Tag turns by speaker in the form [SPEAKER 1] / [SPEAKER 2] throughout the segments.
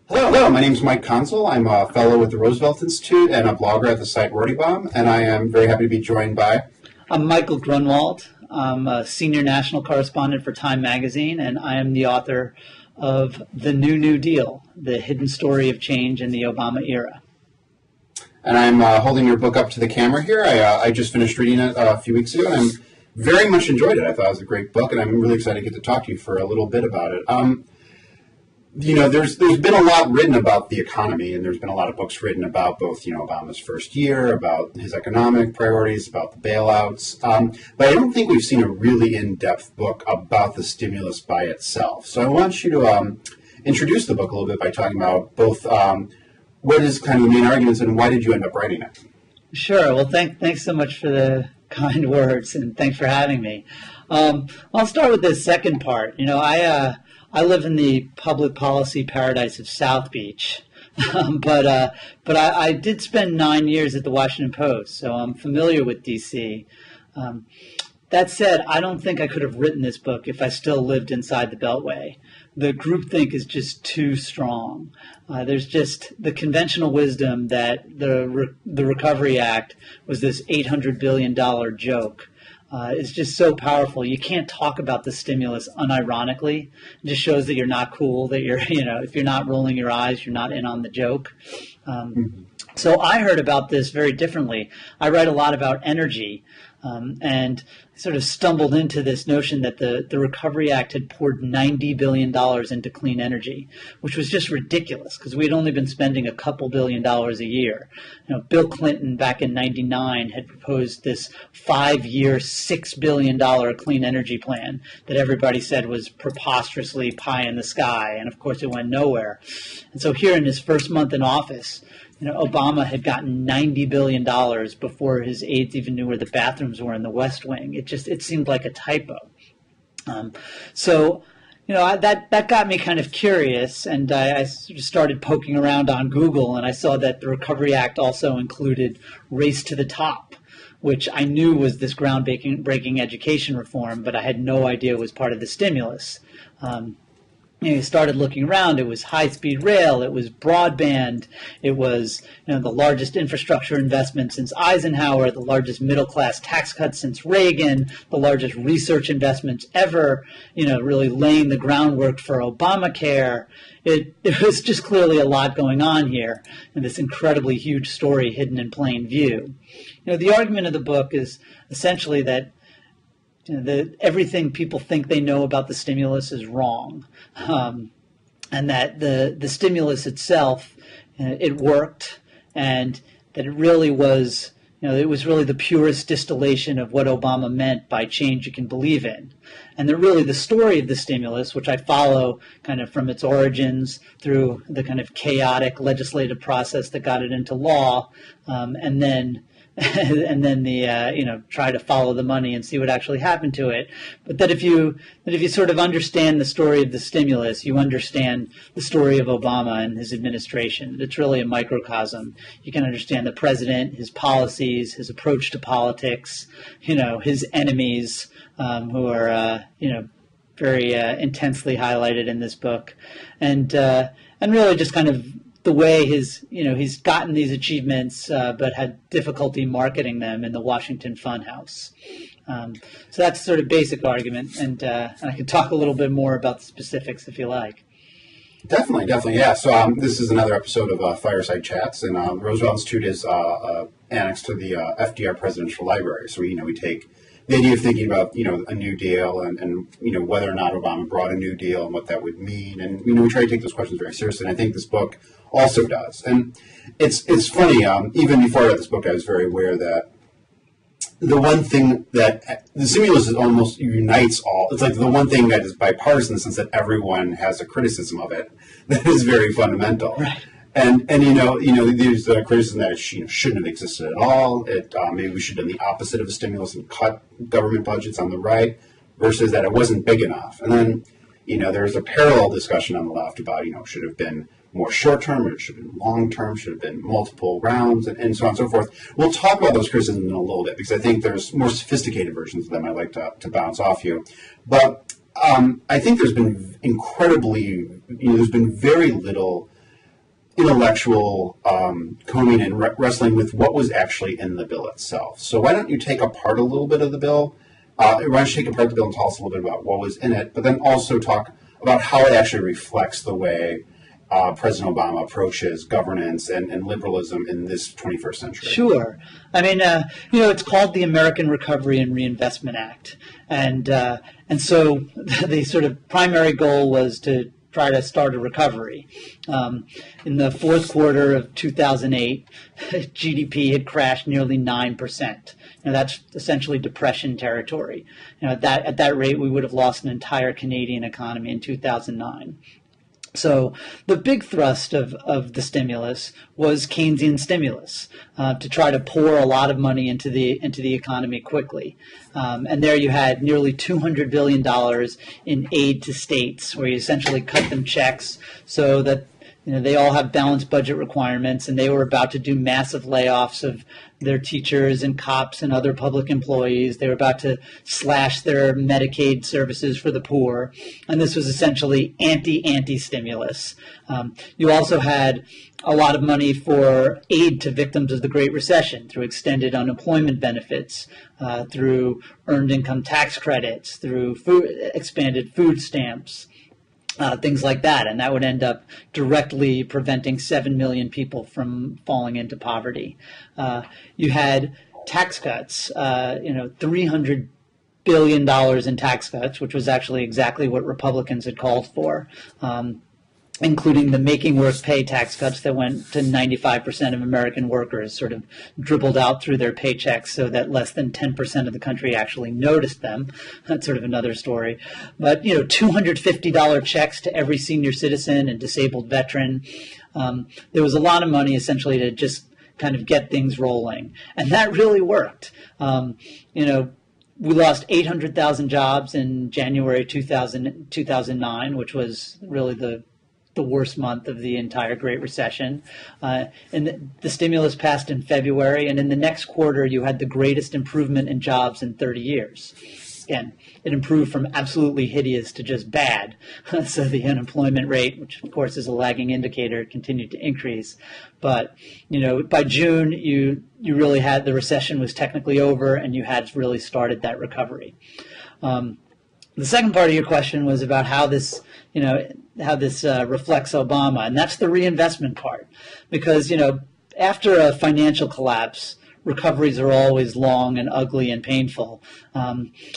[SPEAKER 1] Hello, my name is Mike Konczal. I'm a fellow with the Roosevelt Institute and a blogger at the site Rortybomb, and I am very happy to be joined by...
[SPEAKER 2] I'm Michael Grunwald. I'm a senior national correspondent for Time Magazine, and I am the author of The New Deal, The Hidden Story of Change in the Obama Era.
[SPEAKER 1] And I'm holding your book up to the camera here. I just finished reading it a few weeks ago, and I very much enjoyed it. I thought it was a great book, and I'm really excited to get to talk to you for a little bit about it. There's been a lot written about the economy, and there's been a lot of books written about both, Obama's first year, about his economic priorities, about the bailouts. But I don't think we've seen a really in-depth book about the stimulus by itself. So I want you to introduce the book a little bit by talking about both what is kind of the main arguments and why did you end up writing it?
[SPEAKER 2] Sure. Well, thanks so much for the kind words, and thanks for having me. I'll start with the second part. I live in the public policy paradise of South Beach, but I did spend 9 years at the Washington Post, so I'm familiar with D.C. That said, I don't think I could have written this book if I still lived inside the Beltway. The groupthink is just too strong. There's just the conventional wisdom that the Recovery Act was this $800 billion joke. Is just so powerful. You can't talk about the stimulus unironically. It just shows that you're not cool, that you're, if you're not rolling your eyes, you're not in on the joke. So I heard about this very differently. I write a lot about energy, and sort of stumbled into this notion that the Recovery Act had poured $90 billion into clean energy, which was just ridiculous because we had only been spending a couple $1 billion a year. Bill Clinton back in '99 had proposed this 5-year, $6 billion clean energy plan that everybody said was preposterously pie in the sky, and of course it went nowhere. And so here in his first month in office, Obama had gotten $90 billion before his aides even knew where the bathrooms were in the West Wing. It seemed like a typo. That got me kind of curious, and I sort of started poking around on Google, and I saw that the Recovery Act also included Race to the Top, which I knew was this groundbreaking education reform, but I had no idea it was part of the stimulus. You started looking around. It was high-speed rail. It was broadband. It was the largest infrastructure investment since Eisenhower, the largest middle-class tax cut since Reagan, the largest research investments ever, really laying the groundwork for Obamacare. It was just clearly a lot going on here, and this incredibly huge story hidden in plain view. The argument of the book is essentially that everything people think they know about the stimulus is wrong, and that the stimulus itself, it worked, and that it really was, it was really the purest distillation of what Obama meant by change you can believe in. And that really the story of the stimulus, which I follow kind of from its origins through the kind of chaotic legislative process that got it into law, and then the try to follow the money and see what actually happened to it. But that if you sort of understand the story of the stimulus, you understand the story of Obama and his administration. It's really a microcosm. You can understand the president, his policies, his approach to politics, his enemies, who are very intensely highlighted in this book, and really just kind of the way he's gotten these achievements, but had difficulty marketing them in the Washington Funhouse. So that's sort of basic argument, and I can talk a little bit more about the specifics if you like.
[SPEAKER 1] Definitely, yeah. So this is another episode of Fireside Chats, and the Roosevelt Institute is annexed to the FDR Presidential Library. So we take the idea of thinking about a New Deal and whether or not Obama brought a New Deal and what that would mean, and we try to take those questions very seriously. And I think this book also does. And it's funny. Even before I read this book, I was very aware that the one thing that the stimulus almost unites all. It's like the one thing that is bipartisan in the sense that everyone has a criticism of it that is very fundamental.
[SPEAKER 2] Right.
[SPEAKER 1] And there's the criticism that it shouldn't have existed at all. Maybe we should have done the opposite of a stimulus and cut government budgets on the right, versus that it wasn't big enough. And then there's a parallel discussion on the left about should have been more short-term, or it should have been long-term, should have been multiple rounds, and so on and so forth. We'll talk about those criticisms in a little bit because I think there's more sophisticated versions of them I'd like to bounce off you. But I think there's been there's been very little intellectual combing and wrestling with what was actually in the bill itself. So why don't you take apart a little bit of the bill? Why don't you take apart the bill and tell us a little bit about what was in it, but then also talk about how it actually reflects the way President Obama approaches governance and liberalism in this 21st century.
[SPEAKER 2] Sure. I mean, it's called the American Recovery and Reinvestment Act. And so the sort of primary goal was to try to start a recovery. In the fourth quarter of 2008, GDP had crashed nearly 9%. That's essentially depression territory. At that rate, we would have lost an entire Canadian economy in 2009. So the big thrust of the stimulus was Keynesian stimulus, to try to pour a lot of money into the economy quickly. And there you had nearly $200 billion in aid to states, where you essentially cut them checks so that they all have balanced budget requirements, and they were about to do massive layoffs of their teachers and cops and other public employees. They were about to slash their Medicaid services for the poor, and this was essentially anti-stimulus. You also had a lot of money for aid to victims of the Great Recession through extended unemployment benefits, through earned income tax credits, through expanded food stamps. Things like that, and that would end up directly preventing 7 million people from falling into poverty. You had tax cuts, $300 billion in tax cuts, which was actually exactly what Republicans had called for, including the making work pay tax cuts that went to 95% of American workers, sort of dribbled out through their paychecks so that less than 10% of the country actually noticed them. That's sort of another story. But, $250 checks to every senior citizen and disabled veteran. There was a lot of money essentially to just kind of get things rolling. And that really worked. We lost 800,000 jobs in January 2009, which was really the worst month of the entire Great Recession. And the stimulus passed in February, and in the next quarter, you had the greatest improvement in jobs in 30 years. Again, it improved from absolutely hideous to just bad. So the unemployment rate, which of course is a lagging indicator, continued to increase. But, by June, you really had, the recession was technically over, and you had really started that recovery. The second part of your question was about how this reflects Obama, and that's the reinvestment part. Because, after a financial collapse, recoveries are always long and ugly and painful.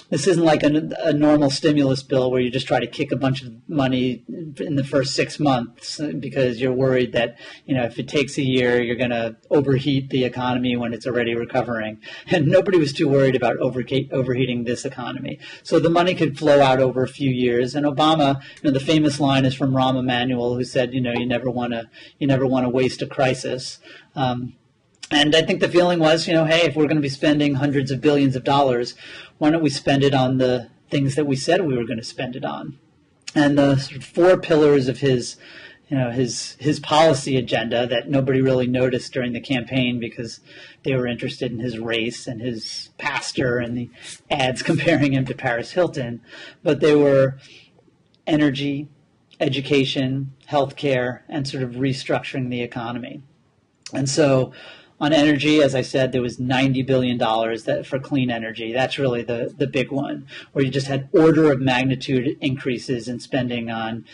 [SPEAKER 2] This isn't like a normal stimulus bill where you just try to kick a bunch of money in the first 6 months because you're worried that, if it takes a year, you're going to overheat the economy when it's already recovering. And nobody was too worried about overheating this economy. So the money could flow out over a few years. And Obama, the famous line is from Rahm Emanuel, who said, you never want to waste a crisis. And I think the feeling was, hey, if we're going to be spending hundreds of billions of dollars, why don't we spend it on the things that we said we were going to spend it on? And the sort of four pillars of his policy agenda that nobody really noticed during the campaign because they were interested in his race and his pastor and the ads comparing him to Paris Hilton, but they were energy, education, healthcare, and sort of restructuring the economy. And so on energy, as I said, there was $90 billion for clean energy. That's really the big one, where you just had order of magnitude increases in spending on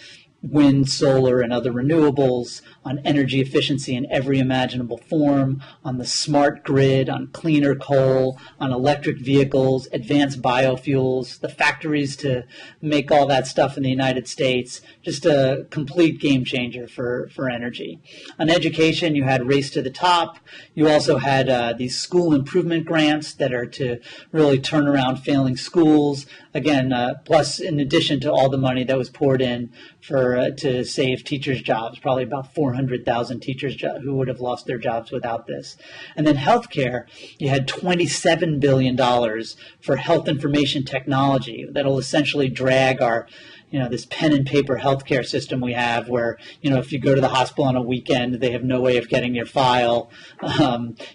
[SPEAKER 2] wind, solar, and other renewables, on energy efficiency in every imaginable form, on the smart grid, on cleaner coal, on electric vehicles, advanced biofuels, the factories to make all that stuff in the United States, just a complete game changer for energy. On education, you had Race to the Top. You also had these school improvement grants that are to really turn around failing schools. Again, plus in addition to all the money that was poured in to save teachers' jobs, probably about 400,000 teachers who would have lost their jobs without this. And then healthcare, you had $27 billion for health information technology that'll essentially drag our this pen and paper healthcare system we have where, if you go to the hospital on a weekend, they have no way of getting your file.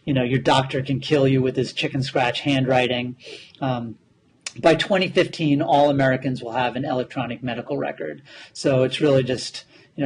[SPEAKER 2] Your doctor can kill you with his chicken scratch handwriting. By 2015, all Americans will have an electronic medical record. So it's really just,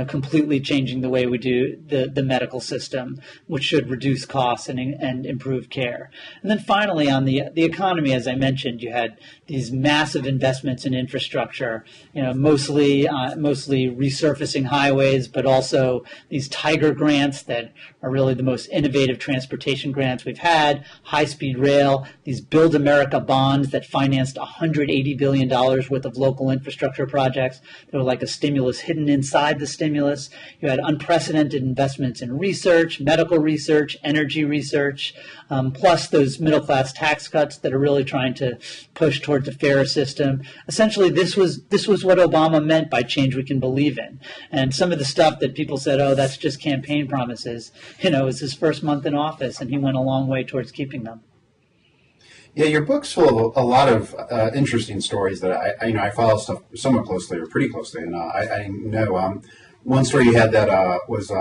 [SPEAKER 2] completely changing the way we do the medical system, which should reduce costs and improve care. And then finally, on the economy, as I mentioned, you had these massive investments in infrastructure, mostly resurfacing highways, but also these Tiger grants that are really the most innovative transportation grants we've had, high-speed rail, these Build America bonds that financed $180 billion worth of local infrastructure projects. They were like a stimulus hidden inside the stimulus. You had unprecedented investments in research, medical research, energy research, plus those middle-class tax cuts that are really trying to push towards a fairer system. Essentially, this was what Obama meant by change we can believe in. And some of the stuff that people said, oh, that's just campaign promises, it was his first month in office, and he went a long way towards keeping them.
[SPEAKER 1] Yeah, your book's full of a lot of interesting stories that I follow stuff somewhat closely or pretty closely, and I know one story you had that was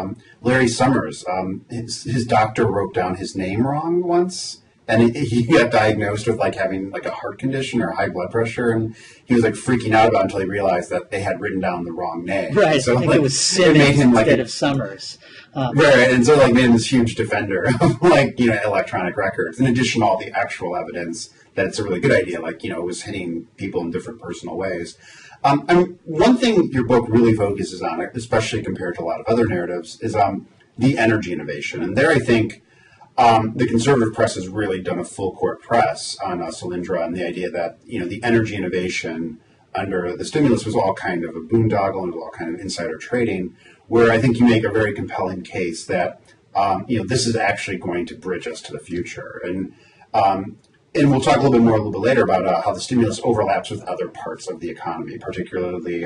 [SPEAKER 1] Larry Summers. His doctor wrote down his name wrong once, and he got diagnosed with having a heart condition or high blood pressure, and he was freaking out about it until he realized that they had written down the wrong name.
[SPEAKER 2] Right,
[SPEAKER 1] so
[SPEAKER 2] I think it was Simmons instead of Summers.
[SPEAKER 1] Right, and so made him this huge defender of electronic records. In addition to all the actual evidence that it's a really good idea, it was hitting people in different personal ways. And one thing your book really focuses on, especially compared to a lot of other narratives, is the energy innovation. And there, I think the conservative press has really done a full court press on Solyndra and the idea that the energy innovation under the stimulus was all kind of a boondoggle and all kind of insider trading, where I think you make a very compelling case that this is actually going to bridge us to the future. And we'll talk a little bit later about how the stimulus overlaps with other parts of the economy, particularly,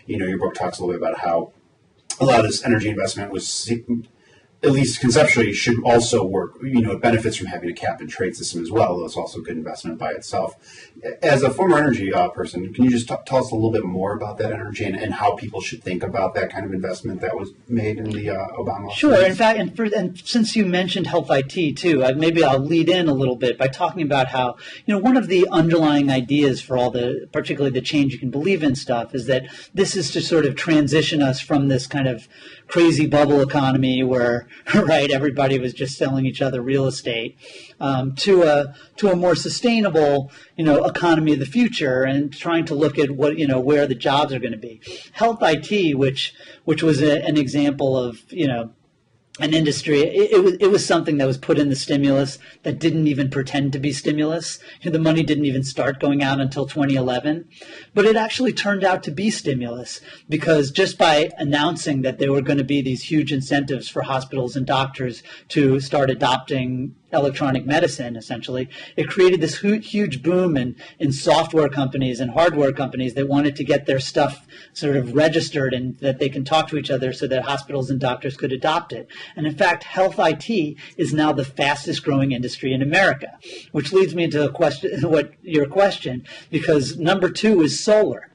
[SPEAKER 1] your book talks a little bit about how a lot of this energy investment was, at least conceptually, should also work. It benefits from having a cap and trade system as well, though it's also a good investment by itself. As a former energy person, can you just tell us a little bit more about that energy and how people should think about that kind of investment that was made in the Obama?
[SPEAKER 2] Sure. In fact, and since you mentioned health IT too, maybe I'll lead in a little bit by talking about how, one of the underlying ideas for particularly the change you can believe in stuff, is that this is to sort of transition us from this kind of crazy bubble economy where, right, everybody was just selling each other real estate, to a more sustainable, economy of the future, and trying to look at what, where the jobs are going to be. Health IT, which was an example of, an industry, it was something that was put in the stimulus that didn't even pretend to be stimulus. The money didn't even start going out until 2011. But it actually turned out to be stimulus, because just by announcing that there were going to be these huge incentives for hospitals and doctors to start adopting electronic medicine, essentially, it created this huge boom in software companies and hardware companies that wanted to get their stuff sort of registered and that they can talk to each other so that hospitals and doctors could adopt it. And in fact, health IT is now the fastest growing industry in America, which leads me into your question, because number 2 is solar.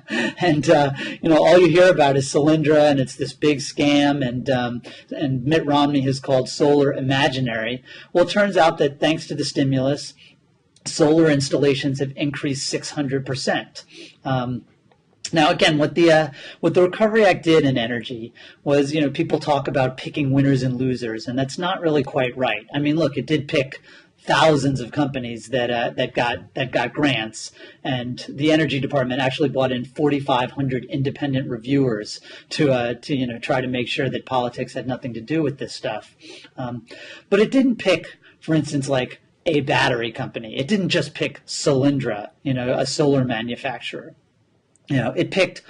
[SPEAKER 2] And all you hear about is Solyndra, and it's this big scam, and Mitt Romney has called solar imaginary. Well, it turns out that thanks to the stimulus, solar installations have increased 600%. Now, again, what the Recovery Act did in energy was, people talk about picking winners and losers, and that's not really quite right. I mean, look, it did pick thousands of companies that got grants, and the Energy Department actually brought in 4,500 independent reviewers to try to make sure that politics had nothing to do with this stuff. But it didn't pick, for instance, a battery company. It didn't just pick Solyndra, a solar manufacturer. It picked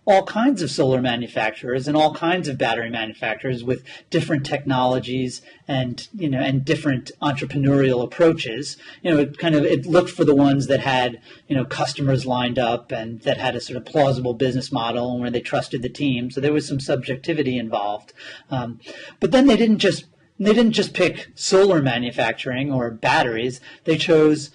[SPEAKER 2] all kinds of solar manufacturers and all kinds of battery manufacturers with different technologies and different entrepreneurial approaches. It looked for the ones that had, customers lined up and that had a sort of plausible business model and where they trusted the team. So there was some subjectivity involved. But then they didn't just pick solar manufacturing or batteries. They chose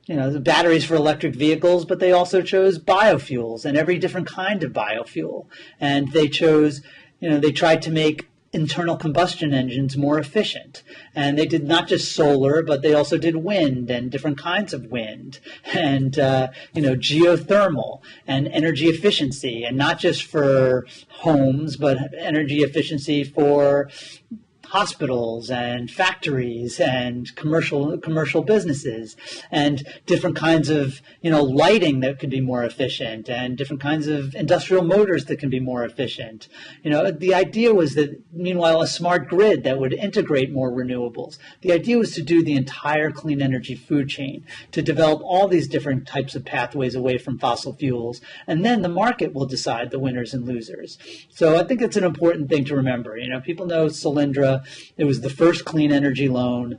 [SPEAKER 2] the batteries for electric vehicles, but they also chose biofuels and every different kind of biofuel. And they chose, they tried to make internal combustion engines more efficient. And they did not just solar, but they also did wind and different kinds of wind and, geothermal and energy efficiency, and not just for homes, but energy efficiency for hospitals and factories and commercial businesses, and different kinds of lighting that could be more efficient, and different kinds of industrial motors that can be more efficient. The idea was that, meanwhile, a smart grid that would integrate more renewables. The idea was to do the entire clean energy food chain, to develop all these different types of pathways away from fossil fuels, and then the market will decide the winners and losers. So I think it's an important thing to remember. People know Solyndra. It was the first clean energy loan.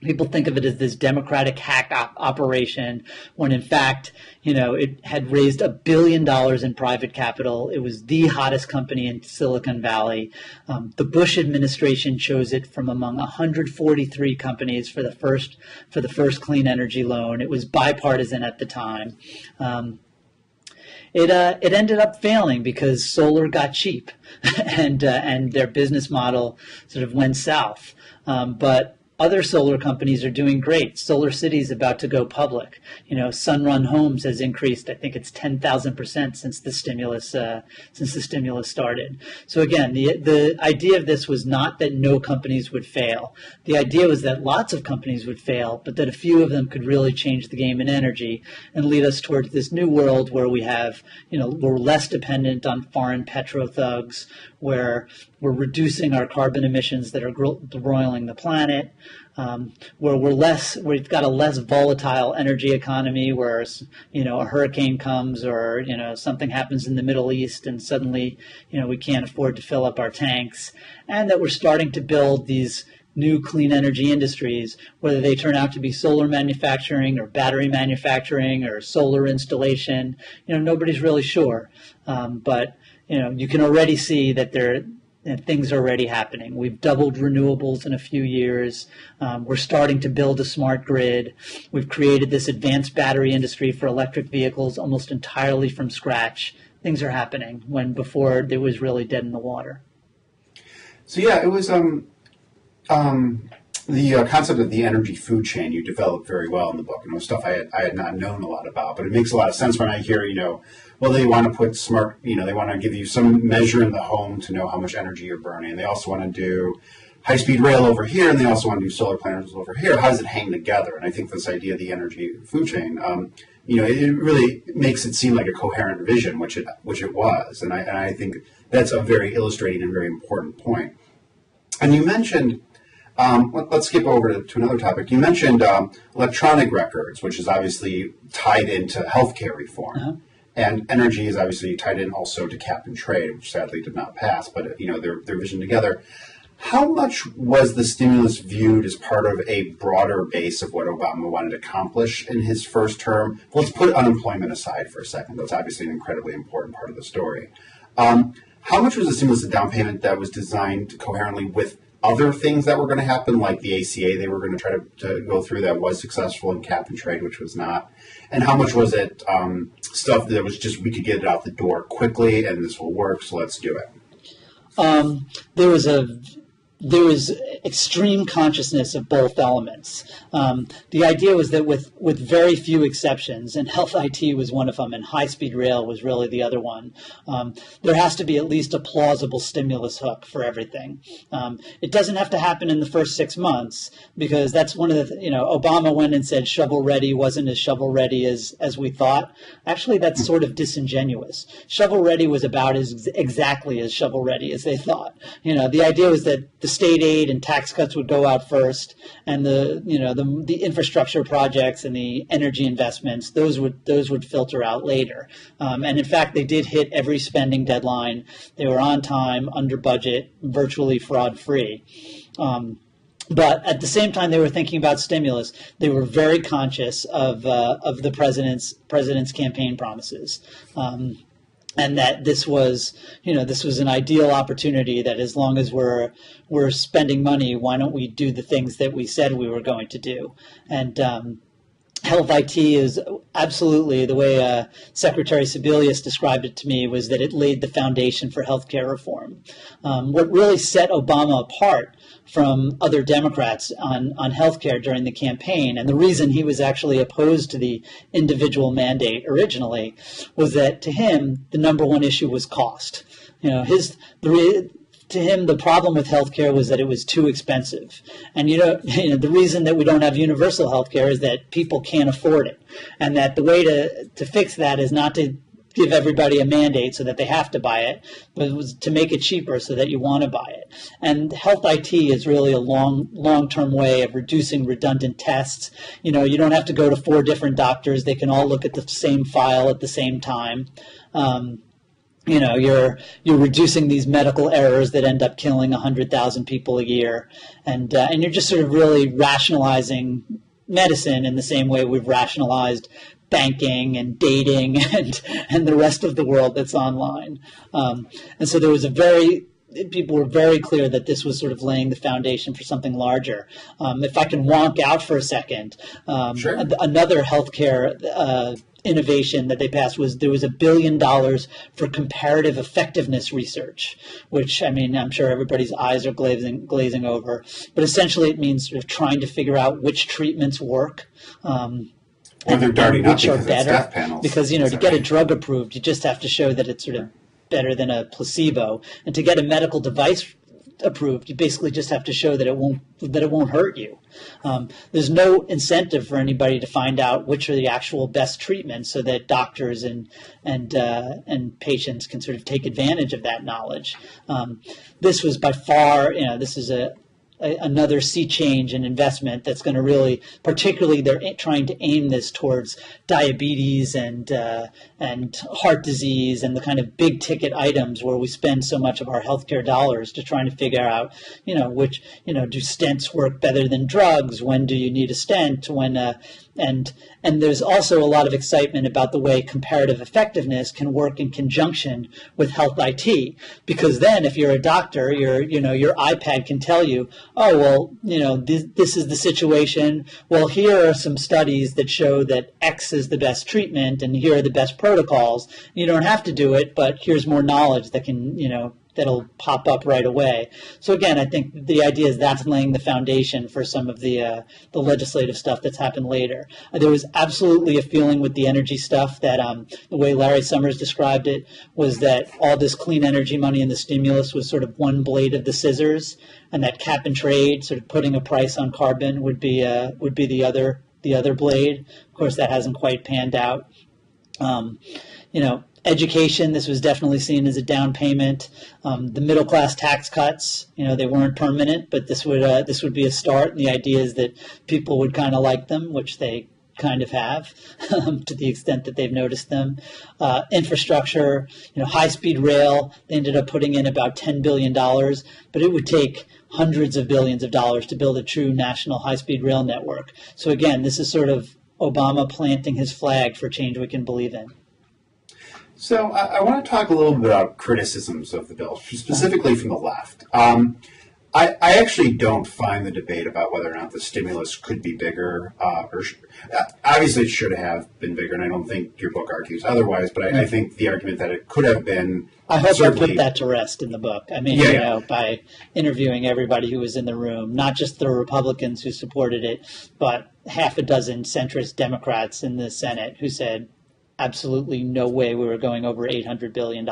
[SPEAKER 2] People think of it as this democratic hack operation, when in fact, it had raised $1 billion in private capital. It was the hottest company in Silicon Valley. The Bush administration chose it from among 143 companies for the first clean energy loan. It was bipartisan at the time. It ended up failing because solar got cheap, and their business model sort of went south. But other solar companies are doing great. Solar City is about to go public. Sunrun Homes has increased, I think it's 10,000% since the stimulus started. So again, the idea of this was not that no companies would fail. The idea was that lots of companies would fail, but that a few of them could really change the game in energy and lead us towards this new world where we're less dependent on foreign petro thugs, where we're reducing our carbon emissions that are broiling the planet, where we've got a less volatile energy economy, where a hurricane comes, or something happens in the Middle East and suddenly we can't afford to fill up our tanks, and that we're starting to build these new clean energy industries, whether they turn out to be solar manufacturing or battery manufacturing or solar installation. Nobody's really sure, but you can already see that things are already happening. We've doubled renewables in a few years. We're starting to build a smart grid. We've created this advanced battery industry for electric vehicles almost entirely from scratch. Things are happening when before it was really dead in the water.
[SPEAKER 1] So yeah, it was the concept of the energy food chain you developed very well in the book, and it was stuff I had not known a lot about. But it makes a lot of sense when I hear, well, they want to put smart, they want to give you some measure in the home to know how much energy you're burning. They also want to do high-speed rail over here, and they also want to do solar panels over here. How does it hang together? And I think this idea of the energy food chain, it really makes it seem like a coherent vision, which it was. And I think that's a very illustrating and very important point. And you mentioned, let's skip over to another topic. You mentioned electronic records, which is obviously tied into healthcare reform. Uh-huh. And energy is obviously tied in also to cap and trade, which sadly did not pass, but their vision together. How much was the stimulus viewed as part of a broader base of what Obama wanted to accomplish in his first term? Let's put unemployment aside for a second. That's obviously an incredibly important part of the story. How much was the stimulus a down payment that was designed coherently with other things that were going to happen, like the ACA they were going to try to go through that was successful in cap and trade, which was not? And how much was it stuff that was just we could get it out the door quickly and this will work, so let's do it?
[SPEAKER 2] There was extreme consciousness of both elements. The idea was that with very few exceptions, and health IT was one of them, and high-speed rail was really the other one, there has to be at least a plausible stimulus hook for everything. It doesn't have to happen in the first 6 months, because that's one of the, Obama went and said shovel-ready wasn't as shovel-ready as we thought. Actually, that's sort of disingenuous. Shovel-ready was about exactly as shovel-ready as they thought. The idea was that the state aid and tax cuts would go out first, and the infrastructure projects and the energy investments, those would filter out later. And in fact, they did hit every spending deadline. They were on time, under budget, virtually fraud-free. But at the same time they were thinking about stimulus, they were very conscious of the president's campaign promises. And that this was an ideal opportunity, that as long as we're spending money, why don't we do the things that we said we were going to do? And health IT is absolutely the way Secretary Sebelius described it to me, was that it laid the foundation for healthcare reform. What really set Obama apart from other Democrats on healthcare during the campaign, and the reason he was actually opposed to the individual mandate originally, was that to him the number one issue was cost. To him, the problem with healthcare was that it was too expensive. And the reason that we don't have universal healthcare is that people can't afford it. And that the way to fix that is not to give everybody a mandate so that they have to buy it, but it was to make it cheaper so that you want to buy it. And health IT is really a long-term way of reducing redundant tests. You don't have to go to 4 different doctors. They can all look at the same file at the same time. You're reducing these medical errors that end up killing 100,000 people a year, and you're just sort of really rationalizing medicine in the same way we've rationalized banking and dating and the rest of the world that's online. And so people were very clear that this was sort of laying the foundation for something larger. If I can wonk out for a second,
[SPEAKER 1] Sure.
[SPEAKER 2] Another healthcare innovation that they passed was there was $1 billion for comparative effectiveness research, which, I'm sure everybody's eyes are glazing over. But essentially it means sort of trying to figure out which treatments work.
[SPEAKER 1] Or they're darting up
[SPEAKER 2] which are
[SPEAKER 1] because
[SPEAKER 2] better.
[SPEAKER 1] it's death panels.
[SPEAKER 2] Because, to get a drug approved, you just have to show that it's sort of better than a placebo. And to get a medical device approved, you basically just have to show that it won't hurt you. There's no incentive for anybody to find out which are the actual best treatments, so that doctors and patients can sort of take advantage of that knowledge. This was by far, this is another sea change in investment that's going to really, particularly they're trying to aim this towards diabetes and heart disease and the kind of big ticket items where we spend so much of our healthcare dollars to trying to figure out, which, do stents work better than drugs? When do you need a stent? And there's also a lot of excitement about the way comparative effectiveness can work in conjunction with health IT, because then if you're a doctor, your iPad can tell you, oh, well, this is the situation. Well, here are some studies that show that X is the best treatment, and here are the best protocols. You don't have to do it, but here's more knowledge that can, that'll pop up right away. So again, I think the idea is that's laying the foundation for some of the legislative stuff that's happened later. There was absolutely a feeling with the energy stuff that the way Larry Summers described it was that all this clean energy money and the stimulus was sort of one blade of the scissors, and that cap and trade, sort of putting a price on carbon, would be the other blade. Of course, that hasn't quite panned out. Education, this was definitely seen as a down payment. The middle class tax cuts, they weren't permanent, but this would be a start. And the idea is that people would kind of like them, which they kind of have to the extent that they've noticed them. Infrastructure, high-speed rail, they ended up putting in about $10 billion, but it would take hundreds of billions of dollars to build a true national high-speed rail network. So again, this is sort of Obama planting his flag for change we can believe in.
[SPEAKER 1] So I want to talk a little bit about criticisms of the bill, specifically from the left. I actually don't find the debate about whether or not the stimulus could be bigger, obviously it should have been bigger, and I don't think your book argues otherwise, but I think the argument that it could have been...
[SPEAKER 2] I hope I put that to rest in the book. By interviewing everybody who was in the room, not just the Republicans who supported it, but half a dozen centrist Democrats in the Senate who said, absolutely no way we were going over $800 billion,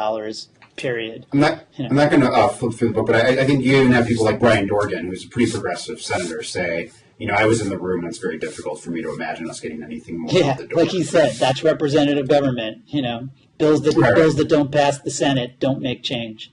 [SPEAKER 2] period.
[SPEAKER 1] I'm not going to flip through the book, but I think you even have people like Brian Dorgan, who's a pretty progressive senator, say, I was in the room and it's very difficult for me to imagine us getting anything more out the door.
[SPEAKER 2] Like he said, that's representative government. Bills that don't pass the Senate don't make change.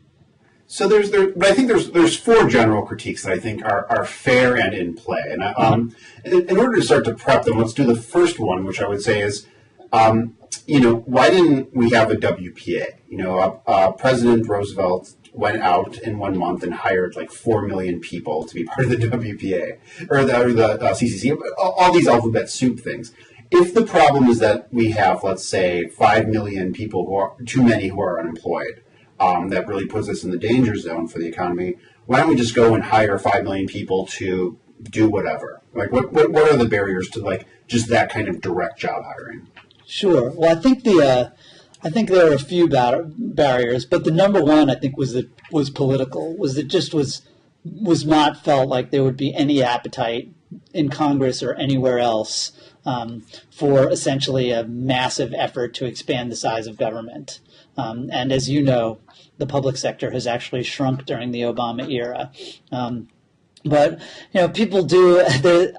[SPEAKER 1] So but I think there's 4 general critiques that I think are fair and in play. And in order to start to prep them, let's do the first one, which I would say is, why didn't we have a WPA? President Roosevelt went out in 1 month and hired like 4 million people to be part of the WPA or the CCC, all these alphabet soup things. If the problem is that we have, let's say, 5 million people who are too many who are unemployed, that really puts us in the danger zone for the economy, why don't we just go and hire 5 million people to do whatever? Like, what are the barriers to like just that kind of direct job hiring?
[SPEAKER 2] Sure. Well, I think there are a few barriers, but the number one I think was political. Was not felt like there would be any appetite in Congress or anywhere else for essentially a massive effort to expand the size of government. And as you know, the public sector has actually shrunk during the Obama era. But, people do,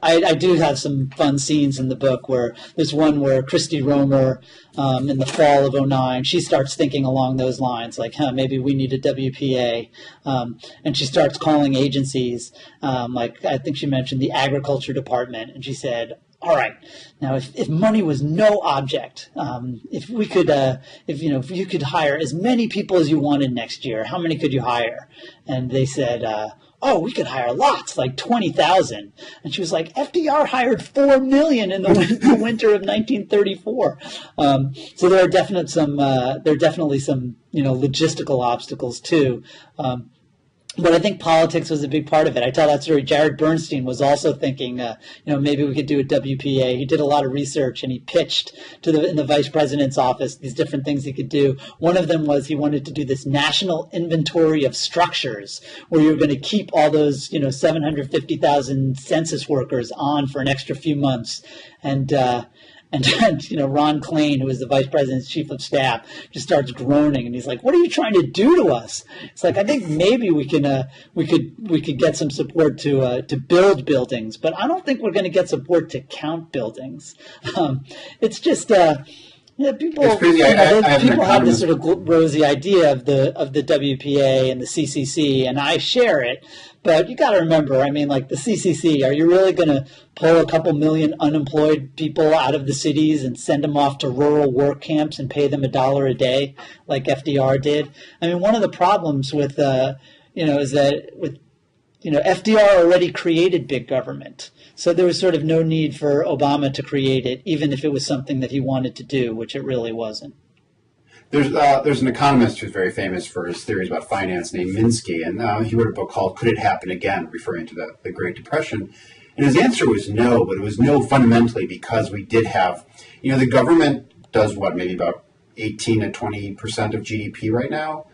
[SPEAKER 2] I do have some fun scenes in the book where there's one where Christy Romer, in the fall of '09, she starts thinking along those lines, like, maybe we need a WPA. And she starts calling agencies, like I think she mentioned the Agriculture Department, and she said, all right, now if money was no object, if we could, if you could hire as many people as you wanted next year, how many could you hire? And they said, oh, we could hire lots, like 20,000. And she was like, FDR hired 4 million in the winter of 1934. So there are definitely some logistical obstacles too. But I think politics was a big part of it. I tell that story. Jared Bernstein was also thinking, maybe we could do a WPA. He did a lot of research, and he pitched in the vice president's office these different things he could do. One of them was he wanted to do this national inventory of structures, where you were going to keep all those 750,000 census workers on for an extra few months, and Ron Klain, who is the vice president's chief of staff, just starts groaning, and he's like, "What are you trying to do to us?" It's like, I think maybe we could get some support to build buildings, but I don't think we're going to get support to count buildings. It's just people.
[SPEAKER 1] It's crazy.
[SPEAKER 2] People have this sort of rosy idea of the WPA and the CCC, and I share it. But you got to remember, like the CCC, are you really going to pull a couple million unemployed people out of the cities and send them off to rural work camps and pay them $1 a day like FDR did? One of the problems with, is that FDR already created big government. So there was sort of no need for Obama to create it, even if it was something that he wanted to do, which it really wasn't.
[SPEAKER 1] There's an economist who's very famous for his theories about finance named Minsky, and he wrote a book called Could It Happen Again?, referring to the Great Depression. And his answer was no, but it was no fundamentally because we did have, the government does maybe about 18 to 20% of GDP right now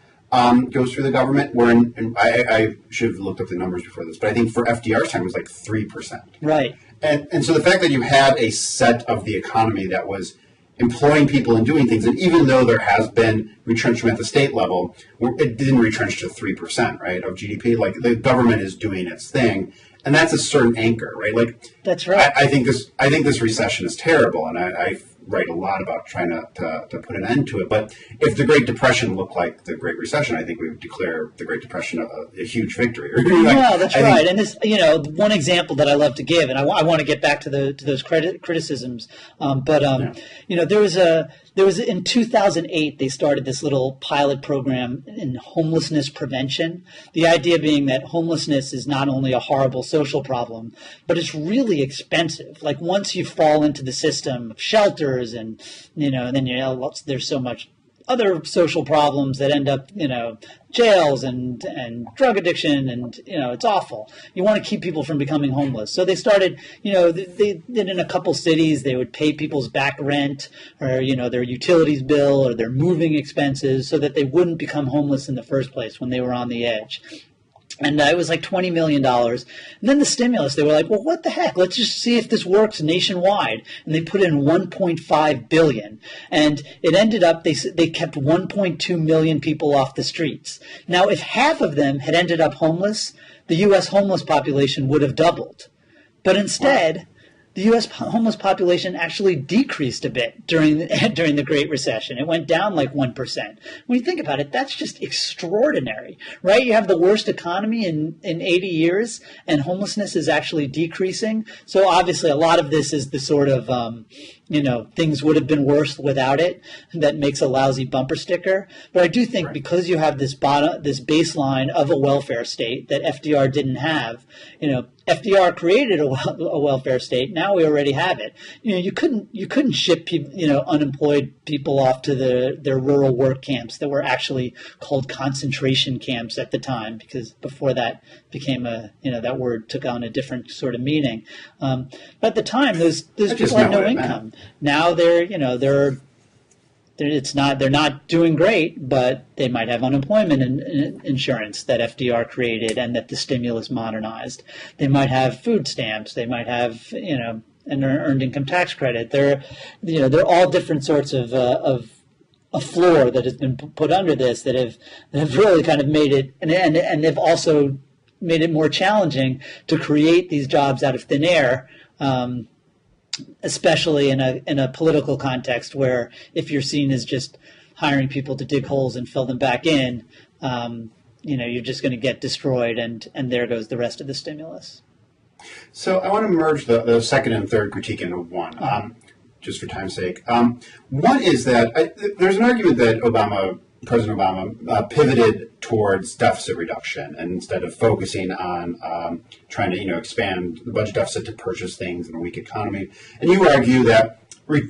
[SPEAKER 1] goes through the government. I should have looked up the numbers before this, but I think for FDR's time it was like 3%.
[SPEAKER 2] Right.
[SPEAKER 1] And so the fact that you had a set of the economy that was employing people and doing things, and even though there has been retrenchment at the state level, it didn't retrench to 3%, right, of GDP. Like the government is doing its thing, and that's a certain anchor, right? Like
[SPEAKER 2] that's right.
[SPEAKER 1] I think this recession is terrible, and I write a lot about trying to put an end to it. But if the Great Depression looked like the Great Recession, I think we would declare the Great Depression a huge victory.
[SPEAKER 2] No, that's right. And this, one example that I love to give, and I want to get back to those criticisms. There was in 2008 they started this little pilot program in homelessness prevention. The idea being that homelessness is not only a horrible social problem, but it's really expensive. Like once you fall into the system of shelters and then there's so much other social problems that end up, jails and drug addiction, and, it's awful. You want to keep people from becoming homeless. So they started, they did in a couple cities, they would pay people's back rent or, their utilities bill or their moving expenses so that they wouldn't become homeless in the first place when they were on the edge. And it was like $20 million. And then the stimulus, they were like, well, what the heck? Let's just see if this works nationwide. And they put in $1.5 billion. And it ended up, they kept 1.2 million people off the streets. Now, if half of them had ended up homeless, the U.S. homeless population would have doubled. But instead, the U.S. homeless population actually decreased a bit during the Great Recession. It went down like 1%. When you think about it, that's just extraordinary, right? You have the worst economy in 80 years, and homelessness is actually decreasing. So obviously, a lot of this is the sort of things would have been worse without it. That makes a lousy bumper sticker. But I do think because you have this baseline of a welfare state that FDR didn't have, FDR created a welfare state. Now we already have it. You couldn't ship unemployed people off to their rural work camps that were actually called concentration camps at the time, because before that became that word took on a different sort of meaning. But at the time, those people had no income. Now they're not doing great, but they might have unemployment insurance that FDR created and that the stimulus modernized. They might have food stamps. They might have an earned income tax credit. They're all different sorts of a floor that has been put under this that have really kind of made it, and they've also made it more challenging to create these jobs out of thin air. Especially in a political context where if you're seen as just hiring people to dig holes and fill them back in, you're just going to get destroyed, and there goes the rest of the stimulus.
[SPEAKER 1] So I want to merge the second and third critique into one, just for time's sake. One is that there's an argument that President Obama pivoted towards deficit reduction, and instead of focusing on trying to expand the budget deficit to purchase things in a weak economy. And you argue that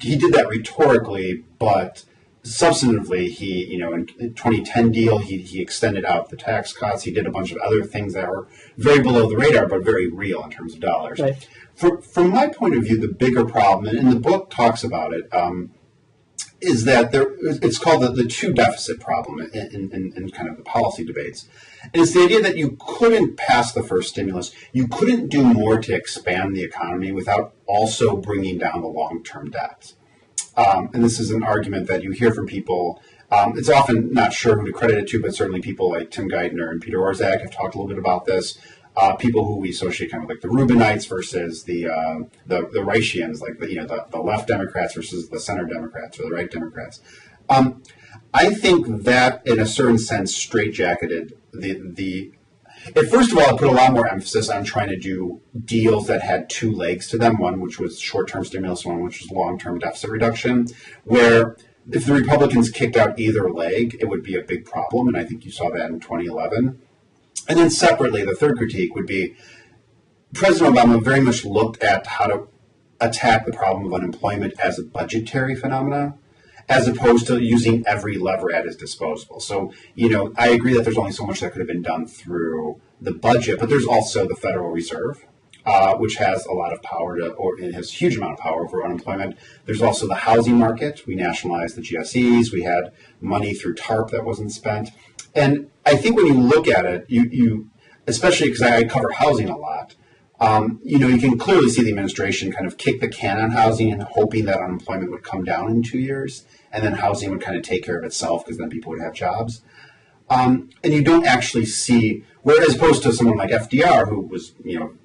[SPEAKER 1] he did that rhetorically, but substantively, he in 2010 deal he extended out the tax cuts. He did a bunch of other things that were very below the radar, but very real in terms of dollars.
[SPEAKER 2] Right.
[SPEAKER 1] From my point of view, the bigger problem, and the book talks about it. Is that it's called the two deficit problem in kind of the policy debates. And it's the idea that you couldn't pass the first stimulus. You couldn't do more to expand the economy without also bringing down the long-term debt. And this is an argument that you hear from people. It's often not sure who to credit it to, but certainly people like Tim Geithner and Peter Orszag have talked a little bit about this. People who we associate kind of like the Rubinites versus the Reichians, like the left Democrats versus the center Democrats or the right Democrats. I think that, in a certain sense, straitjacketed first of all, it put a lot more emphasis on trying to do deals that had two legs to them. One which was short-term stimulus, one which was long-term deficit reduction. Where if the Republicans kicked out either leg, it would be a big problem, and I think you saw that in 2011. And then separately, the third critique would be President Obama very much looked at how to attack the problem of unemployment as a budgetary phenomena, as opposed to using every lever at his disposal. So, I agree that there's only so much that could have been done through the budget, but there's also the Federal Reserve, which has a lot of power it has a huge amount of power over unemployment. There's also the housing market. We nationalized the GSEs. We had money through TARP that wasn't spent. And I think when you look at it, you especially because I cover housing a lot, you can clearly see the administration kind of kick the can on housing and hoping that unemployment would come down in 2 years, and then housing would kind of take care of itself because then people would have jobs. And you don't actually see, whereas opposed to someone like FDR, who was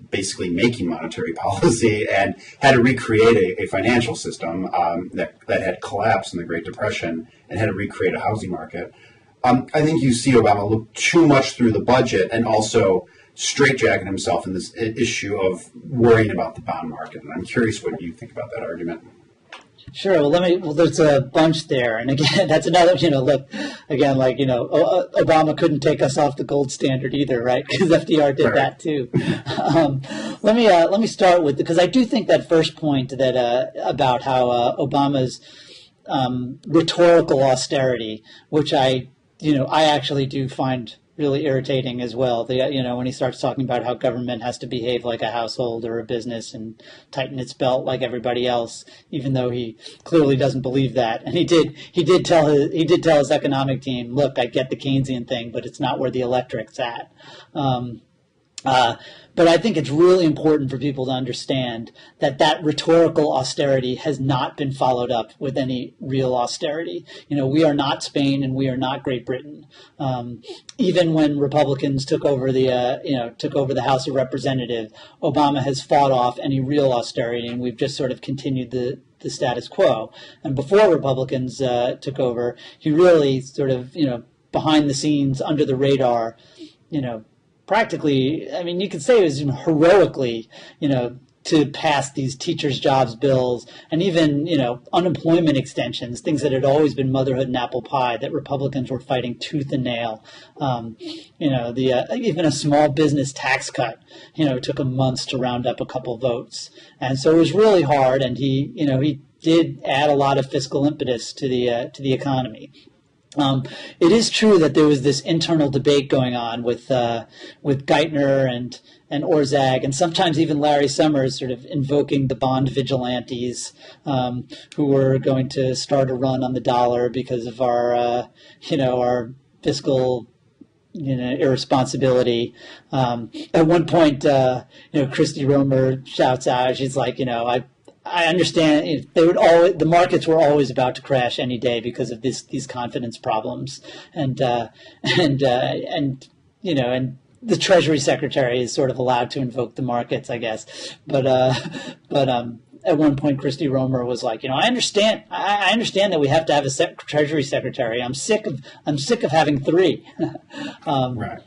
[SPEAKER 1] basically making monetary policy and had to recreate a financial system that had collapsed in the Great Depression and had to recreate a housing market. I think you see Obama look too much through the budget and also straitjacket himself in this issue of worrying about the bond market. And I'm curious what you think about that argument.
[SPEAKER 2] Sure. Well, there's a bunch there. And again, that's another, Obama couldn't take us off the gold standard either, right? Because FDR did that too. Let me start with, because I do think that first point that about how Obama's rhetorical austerity, which I actually do find really irritating as well. When he starts talking about how government has to behave like a household or a business and tighten its belt like everybody else, even though he clearly doesn't believe that. And he did tell his economic team, look, I get the Keynesian thing, but it's not where the electric's at. But I think it's really important for people to understand that rhetorical austerity has not been followed up with any real austerity. We are not Spain and we are not Great Britain. Even when Republicans took over the House of Representatives, Obama has fought off any real austerity, and we've just sort of continued the status quo. And before Republicans took over, he really sort of, behind the scenes, under the radar, practically, I mean, you could say it was heroically, to pass these teachers' jobs bills and even, unemployment extensions, things that had always been motherhood and apple pie that Republicans were fighting tooth and nail. Even a small business tax cut, took him months to round up a couple votes. And so it was really hard. And he did add a lot of fiscal impetus to the economy. It is true that there was this internal debate going on with Geithner and Orszag, and sometimes even Larry Summers sort of invoking the bond vigilantes who were going to start a run on the dollar because of our fiscal irresponsibility. At one point, Christy Romer shouts out, she's like, I understand the markets were always about to crash any day because of these confidence problems, and the Treasury Secretary is sort of allowed to invoke the markets, I guess. But at one point, Christy Romer was like, I understand that we have to have a Treasury Secretary. I'm sick of having three.
[SPEAKER 1] Right.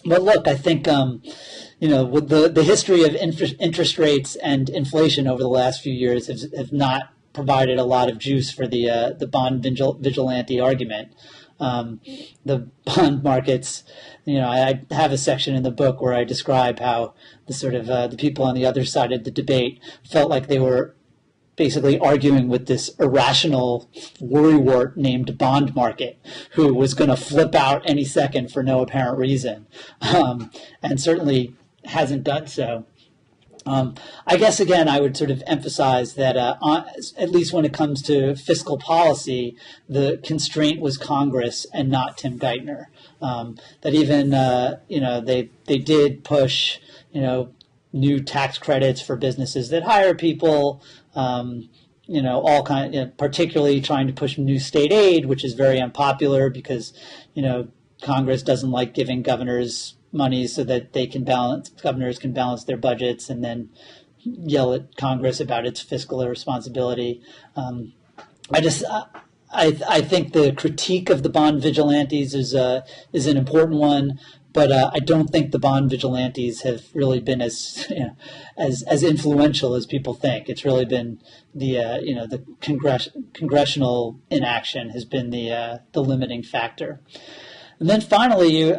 [SPEAKER 2] But look, I think with the history of interest rates and inflation over the last few years have not provided a lot of juice for the bond vigilante argument. The bond markets, I have a section in the book where I describe how the sort of the people on the other side of the debate felt like they were basically arguing with this irrational worrywart named bond market who was going to flip out any second for no apparent reason, and certainly hasn't done so. I guess, again, I would sort of emphasize that at least when it comes to fiscal policy, the constraint was Congress and not Tim Geithner. That even, they did push, new tax credits for businesses that hire people, all particularly trying to push new state aid, which is very unpopular because, Congress doesn't like giving governors money so that governors can balance their budgets and then yell at Congress about its fiscal irresponsibility. I think the critique of the bond vigilantes is an important one, but I don't think the bond vigilantes have really been as influential as people think. It's really been the congressional inaction has been the limiting factor. And then finally, you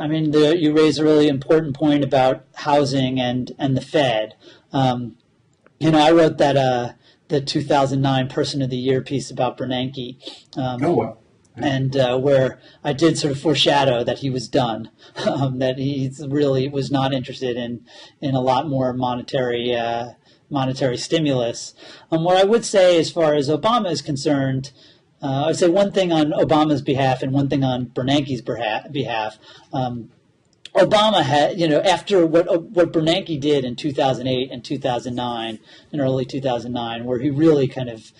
[SPEAKER 2] raise a really important point about housing and the Fed. I wrote that the 2009 Person of the Year piece about Bernanke, and where I did sort of foreshadow that he was done, that he really was not interested in a lot more monetary stimulus. What I would say, as far as Obama is concerned. I would say one thing on Obama's behalf and one thing on Bernanke's behalf. Obama had, after what Bernanke did in 2008 and 2009, in early 2009, where he really kind of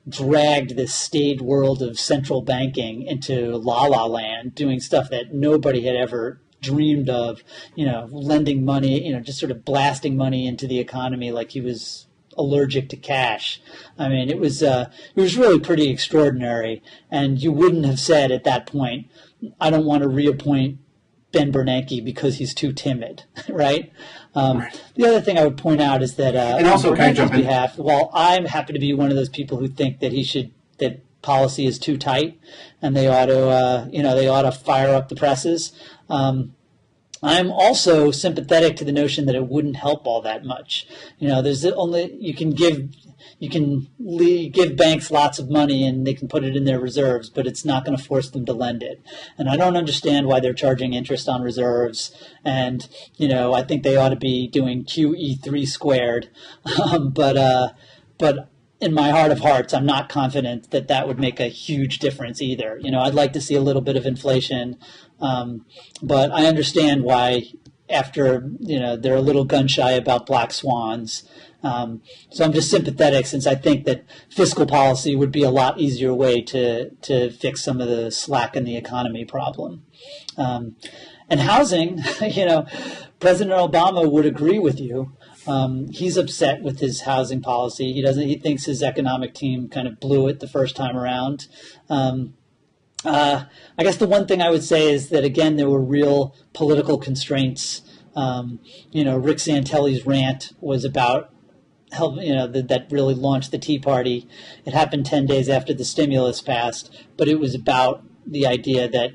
[SPEAKER 2] dragged this staid world of central banking into la-la land, doing stuff that nobody had ever dreamed of, lending money, just sort of blasting money into the economy like he was allergic to cash. I mean, it was really pretty extraordinary. And you wouldn't have said at that point, I don't want to reappoint Ben Bernanke because he's too timid, right? The other thing I would point out is that
[SPEAKER 1] and also,
[SPEAKER 2] on Bernanke's behalf, while I'm happy to be one of those people who think that that policy is too tight and they ought to fire up the presses. I'm also sympathetic to the notion that it wouldn't help all that much. You can give banks lots of money and they can put it in their reserves, but it's not going to force them to lend it. And I don't understand why they're charging interest on reserves. And I think they ought to be doing QE3 squared. But in my heart of hearts, I'm not confident that would make a huge difference either. I'd like to see a little bit of inflation. But I understand why after, they're a little gun shy about black swans. So I'm just sympathetic since I think that fiscal policy would be a lot easier way to fix some of the slack in the economy problem. And housing, President Obama would agree with you. He's upset with his housing policy. He thinks his economic team kind of blew it the first time around. I guess the one thing I would say is that, again, there were real political constraints. Rick Santelli's rant was about helped, that really launched the Tea Party. It happened 10 days after the stimulus passed, but it was about the idea that,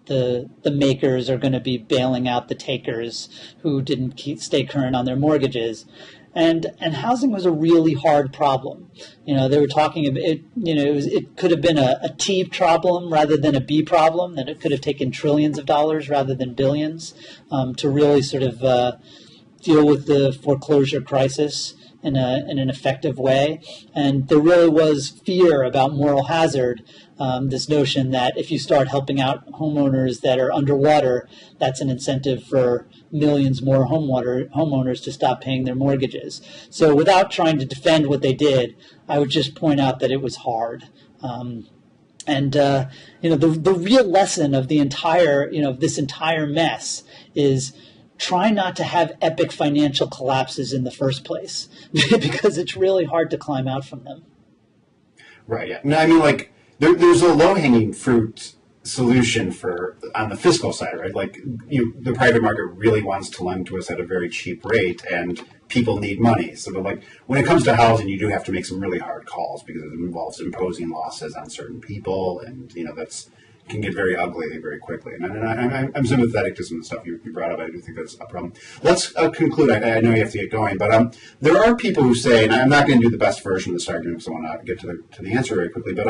[SPEAKER 2] the makers are going to be bailing out the takers who didn't stay current on their mortgages. And housing was a really hard problem. They were talking about it. It could have been a T problem rather than a B problem. That it could have taken trillions of dollars rather than billions to really sort of deal with the foreclosure crisis in an effective way. And there really was fear about moral hazard. This notion that if you start helping out homeowners that are underwater, that's an incentive for millions more homeowners to stop paying their mortgages. So without trying to defend what they did, I would just point out that it was hard. The real lesson of the entire, this entire mess is try not to have epic financial collapses in the first place because it's really hard to climb out from them.
[SPEAKER 1] Right. Yeah. No, I mean, there's a low-hanging fruit solution on the fiscal side, right? The private market really wants to lend to us at a very cheap rate, and people need money. So, when it comes to housing, you do have to make some really hard calls because it involves imposing losses on certain people, and that's can get very ugly very quickly. And I'm sympathetic to some of the stuff you brought up. I do think that's a problem. Let's conclude. I know you have to get going, but there are people who say, and I'm not going to do the best version of this argument because I want to get to the answer very quickly, but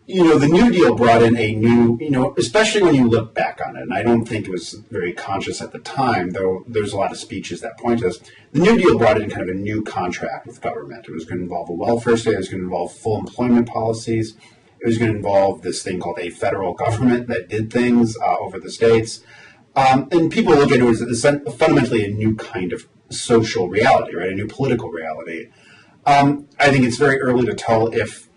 [SPEAKER 1] the New Deal brought in a new, especially when you look back on it, and I don't think it was very conscious at the time, though there's a lot of speeches that point to this. The New Deal brought in kind of a new contract with government. It was going to involve a welfare state. It was going to involve full employment policies. It was going to involve this thing called a federal government that did things over the states. And people look at it as fundamentally a new kind of social reality, right? A new political reality. I think it's very early to tell if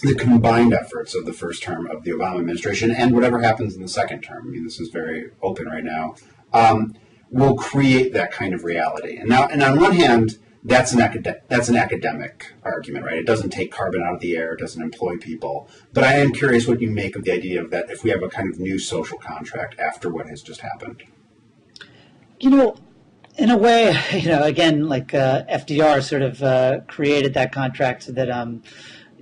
[SPEAKER 1] the combined efforts of the first term of the Obama administration and whatever happens in the second term, this is very open right now, will create that kind of reality. And on one hand, that's an academic argument, right? It doesn't take carbon out of the air, it doesn't employ people. But I am curious what you make of the idea of that if we have a kind of new social contract after what has just happened.
[SPEAKER 2] In a way, again, FDR sort of created that contract so that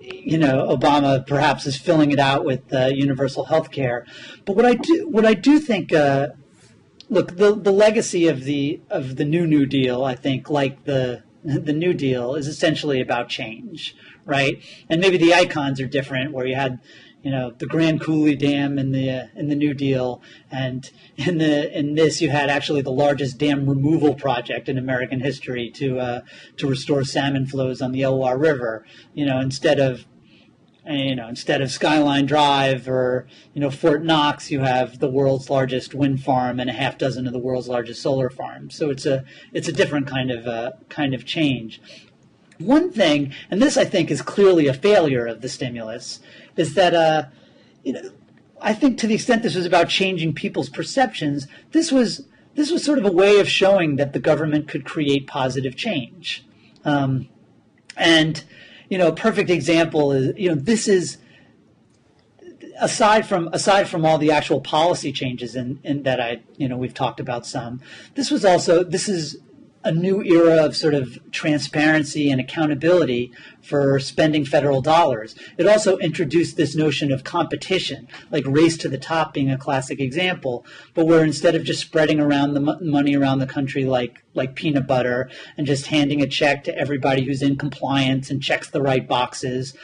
[SPEAKER 2] Obama perhaps is filling it out with universal health care. But what I do think, look, the legacy of the New Deal, I think, like the New Deal, is essentially about change, right? And maybe the icons are different, where you had, the Grand Coulee Dam in the New Deal, and in this you had actually the largest dam removal project in American history to restore salmon flows on the Elwha River. Instead of Skyline Drive or Fort Knox, you have the world's largest wind farm and a half dozen of the world's largest solar farms. So it's a different kind of change. One thing, and this I think is clearly a failure of the stimulus, is that I think to the extent this was about changing people's perceptions, this was sort of a way of showing that the government could create positive change. A perfect example is, this is aside from all the actual policy changes in that we've talked about some. This is a new era of sort of transparency and accountability for spending federal dollars. It also introduced this notion of competition, like race to the top being a classic example, but where instead of just spreading around the money around the country like peanut butter and just handing a check to everybody who's in compliance and checks the right boxes,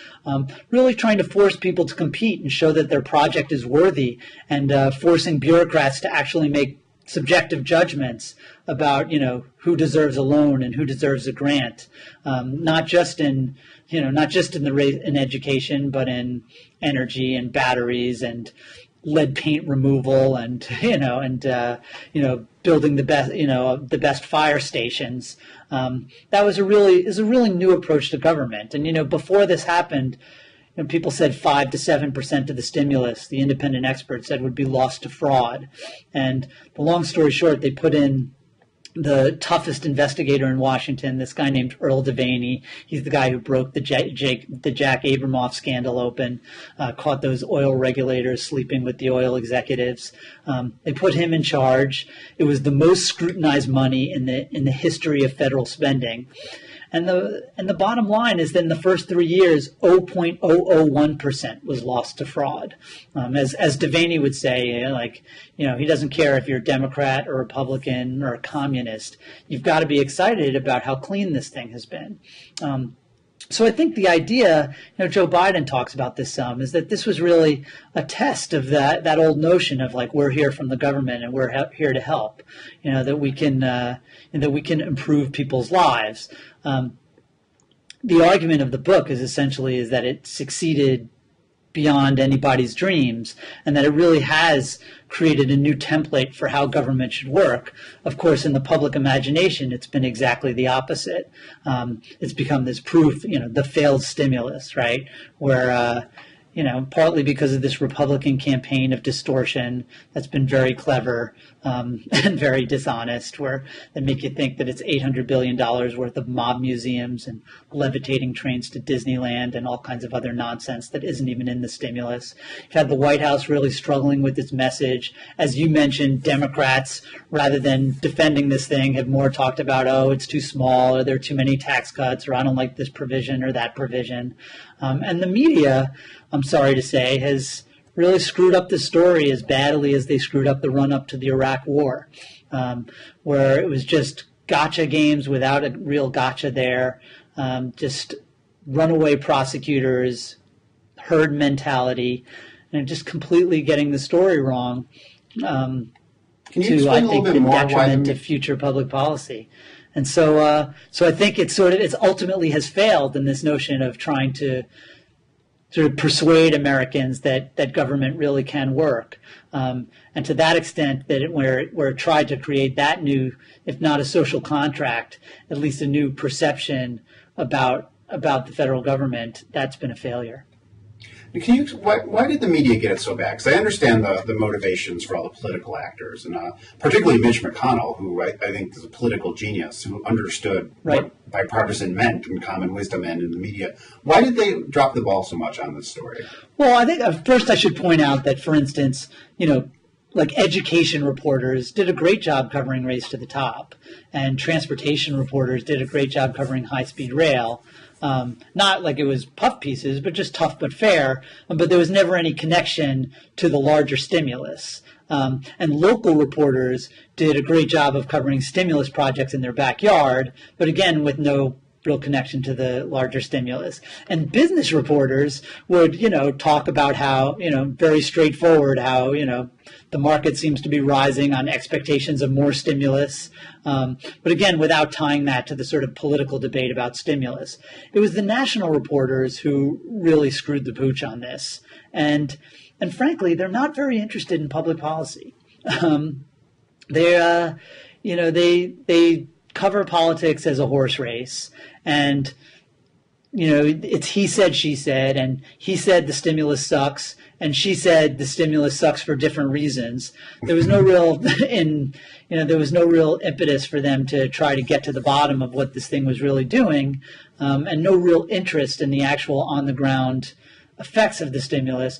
[SPEAKER 2] really trying to force people to compete and show that their project is worthy, and forcing bureaucrats to actually make subjective judgments about who deserves a loan and who deserves a grant, not just in education, but in energy and batteries and lead paint removal and building the best fire stations. That was a really new approach to government. And before this happened, people said 5 to 7% of the stimulus, the independent experts said, would be lost to fraud. And the long story short, they put in the toughest investigator in Washington, this guy named Earl Devaney. He's the guy who broke the Jack Abramoff scandal open, caught those oil regulators sleeping with the oil executives. They put him in charge. It was the most scrutinized money in the history of federal spending. And the bottom line is that in the first 3 years, 0.001% was lost to fraud. As Devaney would say, he doesn't care if you're a Democrat or Republican or a communist. You've got to be excited about how clean this thing has been. So I think the idea, Joe Biden talks about this some, is that this was really a test of that old notion of we're here from the government and we're here to help, that we can improve people's lives. The argument of the book is that it succeeded beyond anybody's dreams, and that it really has created a new template for how government should work. Of course, in the public imagination, it's been exactly the opposite. It's become this proof, the failed stimulus, right? Where, partly because of this Republican campaign of distortion that's been very clever and very dishonest, where they make you think that it's $800 billion worth of mob museums and levitating trains to Disneyland and all kinds of other nonsense that isn't even in the stimulus. You've had the White House really struggling with its message. As you mentioned, Democrats, rather than defending this thing, have more talked about, it's too small, or there are too many tax cuts, or I don't like this provision or that provision. And the media, I'm sorry to say, has really screwed up the story as badly as they screwed up the run-up to the Iraq War, where it was just gotcha games without a real gotcha there, just runaway prosecutors, herd mentality, and just completely getting the story wrong
[SPEAKER 1] Can you explain a little bit more
[SPEAKER 2] detriment to future public policy. And so I think it's ultimately has failed in this notion of trying to sort of persuade Americans that government really can work. And to that extent, where it tried to create that new, if not a social contract, at least a new perception about the federal government, that's been a failure.
[SPEAKER 1] Why did the media get it so bad? Because I understand the motivations for all the political actors, and particularly Mitch McConnell, who I think is a political genius, who understood what bipartisan meant and common wisdom meant in the media. Why did they drop the ball so much on this story?
[SPEAKER 2] Well, I think first I should point out that, for instance, education reporters did a great job covering Race to the Top, and transportation reporters did a great job covering high-speed rail. Not like it was puff pieces, but just tough but fair. But there was never any connection to the larger stimulus. And local reporters did a great job of covering stimulus projects in their backyard, but again, with no real connection to the larger stimulus. And business reporters would, talk about how, very straightforward, how, the market seems to be rising on expectations of more stimulus. But again, without tying that to the sort of political debate about stimulus. It was the national reporters who really screwed the pooch on this. And frankly, they're not very interested in public policy. They cover politics as a horse race, and it's he said, she said, and he said the stimulus sucks, and she said the stimulus sucks for different reasons. There was no real there was no real impetus for them to try to get to the bottom of what this thing was really doing, and no real interest in the actual on the ground effects of the stimulus.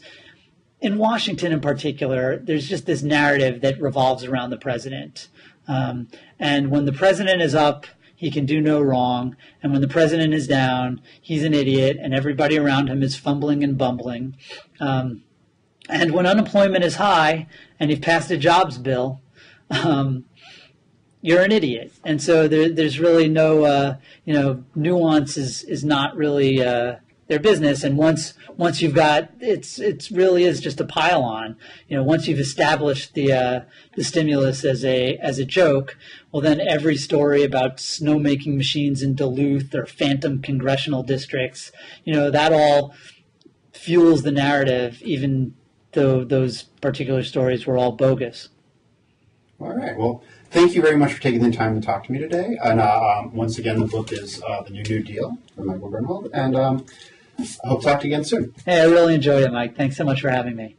[SPEAKER 2] In Washington in particular, there's just this narrative that revolves around the president. And when the president is up, he can do no wrong. And when the president is down, he's an idiot, and everybody around him is fumbling and bumbling. And when unemployment is high and you've passed a jobs bill, you're an idiot. And so there's really no, nuance is not really their business. And once you've got, it really is just a pile on. Once you've established the stimulus as a joke, well, then every story about snowmaking machines in Duluth or phantom congressional districts, that all fuels the narrative, even though those particular stories were all bogus.
[SPEAKER 1] All right. Well, thank you very much for taking the time to talk to me today. And once again, the book is The New Deal from Michael Grunwald. And I hope to talk to you again soon.
[SPEAKER 2] Hey, I really enjoyed it, Mike. Thanks so much for having me.